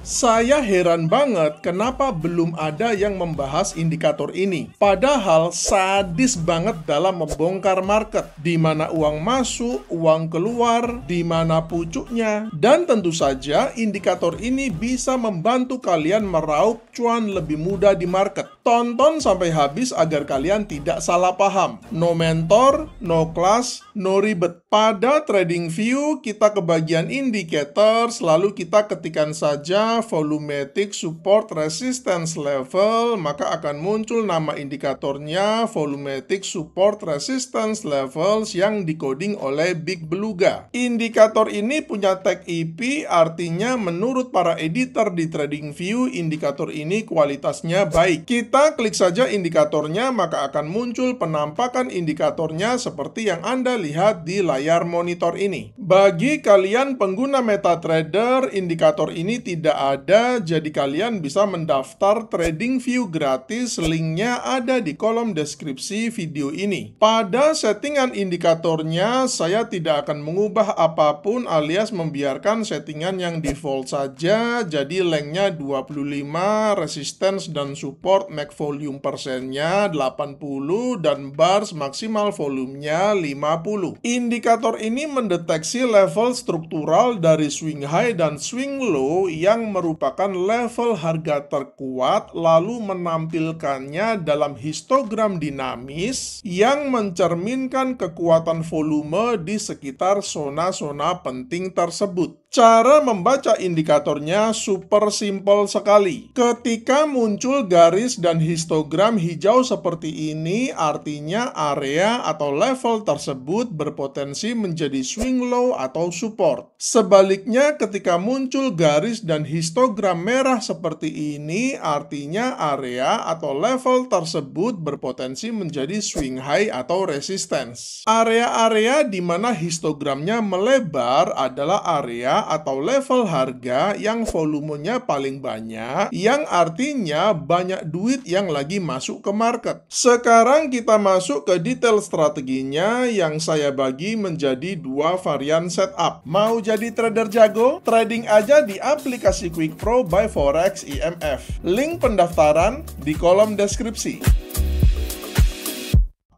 Saya heran banget kenapa belum ada yang membahas indikator ini. Padahal sadis banget dalam membongkar market, di mana uang masuk, uang keluar, di mana pucuknya. Dan tentu saja indikator ini bisa membantu kalian meraup cuan lebih mudah di market. Tonton sampai habis agar kalian tidak salah paham. No mentor, no class, no ribet. Pada TradingView, kita ke bagian indicator, lalu kita ketikkan saja volumetric support resistance level, maka akan muncul nama indikatornya volumetric support resistance levels yang dikoding oleh Big Beluga. Indikator ini punya tag IP, artinya menurut para editor di TradingView, indikator ini kualitasnya baik. Kita klik saja indikatornya, maka akan muncul penampakan indikatornya seperti yang Anda lihat di layar monitor ini. Bagi kalian pengguna MetaTrader, indikator ini tidak ada, jadi kalian bisa mendaftar TradingView gratis, linknya ada di kolom deskripsi video ini. Pada settingan indikatornya, saya tidak akan mengubah apapun alias membiarkan settingan yang default saja, jadi lengthnya 25, resistance dan support make volume persennya 80, dan bars maksimal volumenya 50. Indikator ini mendeteksi level struktural dari swing high dan swing low yang merupakan level harga terkuat, lalu menampilkannya dalam histogram dinamis yang mencerminkan kekuatan volume di sekitar zona-zona penting tersebut. Cara membaca indikatornya super simpel sekali. Ketika muncul garis dan histogram hijau seperti ini, artinya area atau level tersebut berpotensi menjadi swing low atau support. Sebaliknya, ketika muncul garis dan histogram merah seperti ini, artinya area atau level tersebut berpotensi menjadi swing high atau resistance. Area-area di mana histogramnya melebar adalah area atau level harga yang volumenya paling banyak, yang artinya banyak duit yang lagi masuk ke market. Sekarang kita masuk ke detail strateginya yang saya bagi menjadi dua varian setup. Mau jadi trader jago? Trading aja di aplikasi Quick Pro by Forex IMF. Link pendaftaran di kolom deskripsi.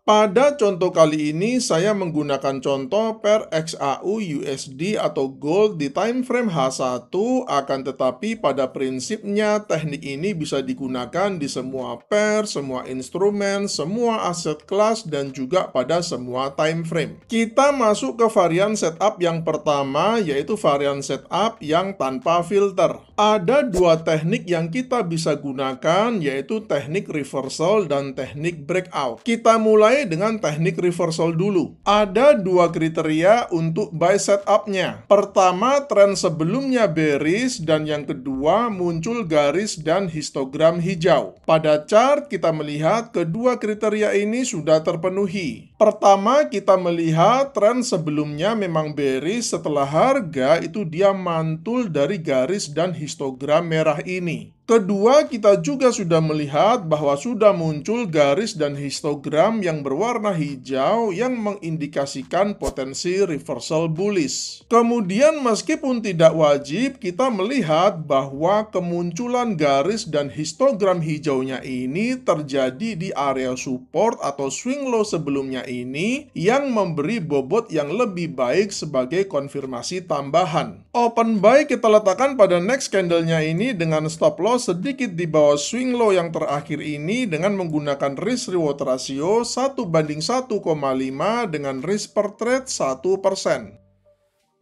Pada contoh kali ini, saya menggunakan contoh per XAU USD atau Gold di time frame H1, akan tetapi pada prinsipnya teknik ini bisa digunakan di semua pair, semua instrumen, semua aset kelas, dan juga pada semua time frame. Kita masuk ke varian setup yang pertama, yaitu varian setup yang tanpa filter. Ada dua teknik yang kita bisa gunakan, yaitu teknik reversal dan teknik breakout. Kita mulai dengan teknik reversal dulu. Ada dua kriteria untuk buy setupnya. Pertama, tren sebelumnya bearish, dan yang kedua muncul garis dan histogram hijau. Pada chart kita melihat kedua kriteria ini sudah terpenuhi. Pertama, kita melihat tren sebelumnya memang bearish, setelah harga itu dia mantul dari garis dan histogram merah ini. Kedua, kita juga sudah melihat bahwa sudah muncul garis dan histogram yang berwarna hijau yang mengindikasikan potensi reversal bullish. Kemudian, meskipun tidak wajib, kita melihat bahwa kemunculan garis dan histogram hijaunya ini terjadi di area support atau swing low sebelumnya ini yang memberi bobot yang lebih baik sebagai konfirmasi tambahan. Open buy kita letakkan pada next candle-nya ini dengan stop loss sedikit di bawah swing low yang terakhir ini dengan menggunakan risk reward ratio 1:1,5 dengan risk per trade 1%.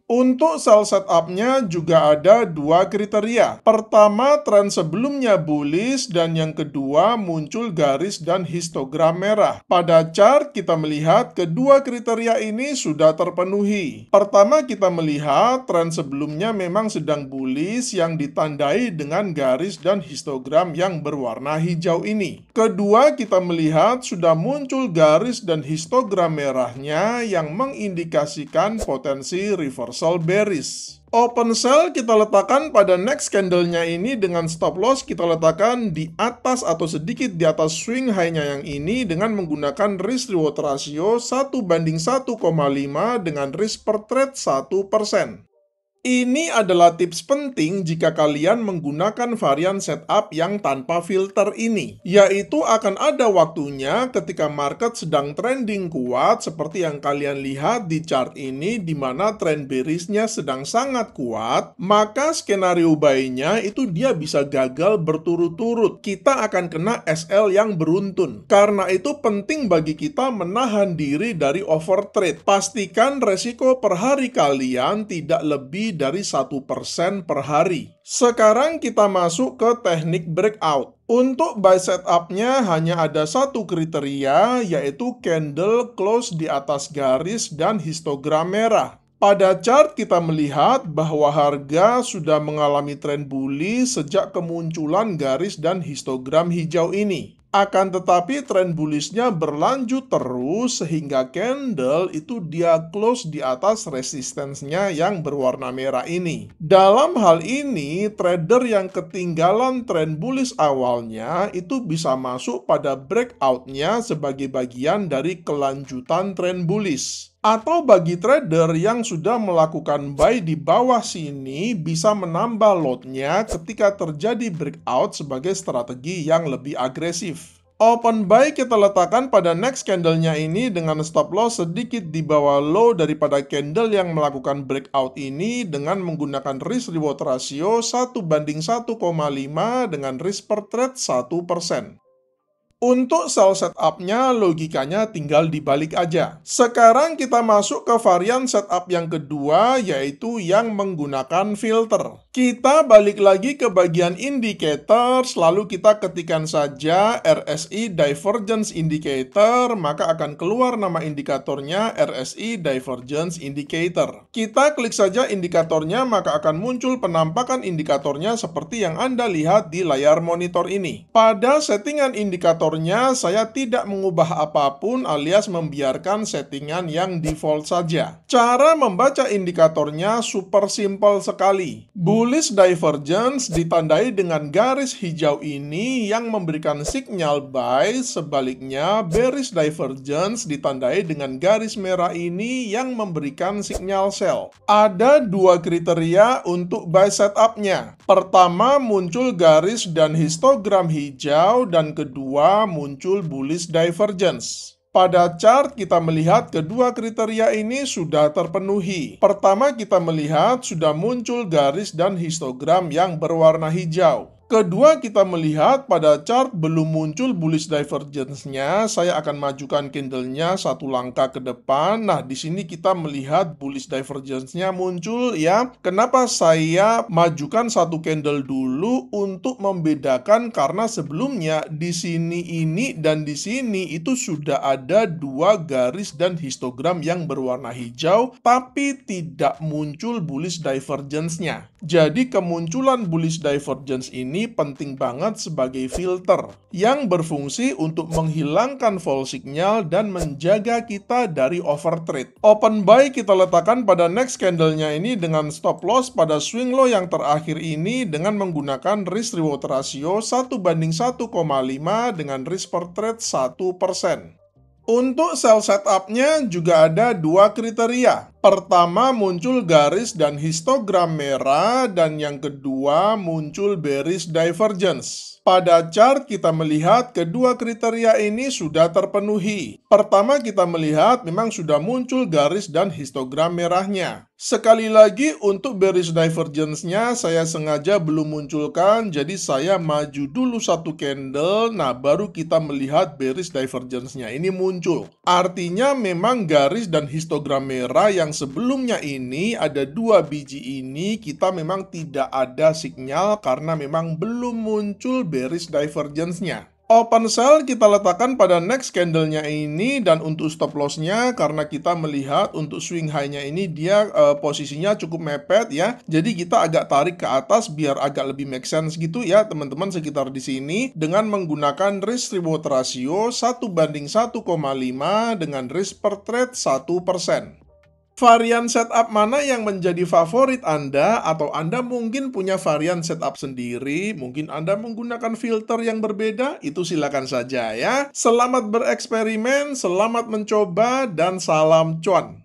Untuk sell setupnya juga ada dua kriteria. Pertama, tren sebelumnya bullish, dan yang kedua muncul garis dan histogram merah. Pada chart kita melihat kedua kriteria ini sudah terpenuhi. Pertama, kita melihat tren sebelumnya memang sedang bullish yang ditandai dengan garis dan histogram yang berwarna hijau ini. Kedua, kita melihat sudah muncul garis dan histogram merahnya yang mengindikasikan potensi reversal bearish. Open sell kita letakkan pada next candle-nya ini dengan stop loss kita letakkan di atas atau sedikit di atas swing high-nya yang ini dengan menggunakan risk reward ratio 1:1,5 dengan risk per trade 1%. Ini adalah tips penting jika kalian menggunakan varian setup yang tanpa filter ini, yaitu akan ada waktunya ketika market sedang trending kuat seperti yang kalian lihat di chart ini di mana trend bearish-nya sedang sangat kuat, maka skenario buy-nya itu dia bisa gagal berturut-turut. Kita akan kena SL yang beruntun. Karena itu penting bagi kita menahan diri dari overtrade. Pastikan resiko per hari kalian tidak lebih dari 1% per hari. Sekarang kita masuk ke teknik breakout. Untuk buy setup-nya hanya ada satu kriteria, yaitu candle close di atas garis dan histogram merah. Pada chart kita melihat bahwa harga sudah mengalami tren bullish sejak kemunculan garis dan histogram hijau ini. Akan tetapi tren bullish-nya berlanjut terus sehingga candle itu dia close di atas resistance-nya yang berwarna merah ini. Dalam hal ini, trader yang ketinggalan tren bullish awalnya itu bisa masuk pada breakout-nya sebagai bagian dari kelanjutan tren bullish. Atau bagi trader yang sudah melakukan buy di bawah sini bisa menambah lotnya ketika terjadi breakout sebagai strategi yang lebih agresif. Open buy kita letakkan pada next candle-nya ini dengan stop loss sedikit di bawah low daripada candle yang melakukan breakout ini dengan menggunakan risk reward ratio 1:1,5 dengan risk per trade 1%. Untuk sell setup-nya, logikanya tinggal dibalik aja. Sekarang kita masuk ke varian setup yang kedua, yaitu yang menggunakan filter. Kita balik lagi ke bagian indicators, lalu kita ketikkan saja RSI Divergence Indicator, maka akan keluar nama indikatornya RSI Divergence Indicator. Kita klik saja indikatornya, maka akan muncul penampakan indikatornya seperti yang Anda lihat di layar monitor ini. Pada settingan indikator saya tidak mengubah apapun alias membiarkan settingan yang default saja. Cara membaca indikatornya super simple sekali. Bullish divergence ditandai dengan garis hijau ini yang memberikan sinyal buy, sebaliknya bearish divergence ditandai dengan garis merah ini yang memberikan sinyal sell. Ada dua kriteria untuk buy setup-nya. Pertama, muncul garis dan histogram hijau, dan kedua, muncul bullish divergence. Pada chart kita melihat kedua kriteria ini sudah terpenuhi. Pertama kita melihat sudah muncul garis dan histogram yang berwarna hijau. Kedua, kita melihat pada chart belum muncul bullish divergence-nya. Saya akan majukan candle-nya satu langkah ke depan. Nah, di sini kita melihat bullish divergence-nya muncul ya. Kenapa saya majukan satu candle dulu untuk membedakan karena sebelumnya di sini ini dan di sini itu sudah ada dua garis dan histogram yang berwarna hijau tapi tidak muncul bullish divergence-nya. Jadi kemunculan bullish divergence ini penting banget sebagai filter yang berfungsi untuk menghilangkan false signal dan menjaga kita dari overtrade. Open buy kita letakkan pada next candle-nya ini dengan stop loss pada swing low yang terakhir ini dengan menggunakan risk reward ratio 1:1,5 dengan risk per trade 1%. Untuk sell setup-nya juga ada dua kriteria. Pertama, muncul garis dan histogram merah, dan yang kedua muncul bearish divergence. Pada chart kita melihat kedua kriteria ini sudah terpenuhi. Pertama kita melihat memang sudah muncul garis dan histogram merahnya. Sekali lagi untuk bearish divergence-nya saya sengaja belum munculkan, jadi saya maju dulu satu candle, nah baru kita melihat bearish divergence-nya ini muncul. Artinya memang garis dan histogram merah yang sebelumnya ini ada dua biji ini kita memang tidak ada sinyal karena memang belum muncul bearish divergence-nya. Open sell kita letakkan pada next candle-nya ini, dan untuk stop loss-nya karena kita melihat untuk swing high-nya ini dia posisinya cukup mepet ya. Jadi kita agak tarik ke atas biar agak lebih make sense gitu ya teman-teman sekitar di sini dengan menggunakan risk reward ratio 1:1,5 dengan risk per trade 1%. Varian setup mana yang menjadi favorit Anda, atau Anda mungkin punya varian setup sendiri, mungkin Anda menggunakan filter yang berbeda, itu silakan saja ya. Selamat bereksperimen, selamat mencoba, dan salam cuan.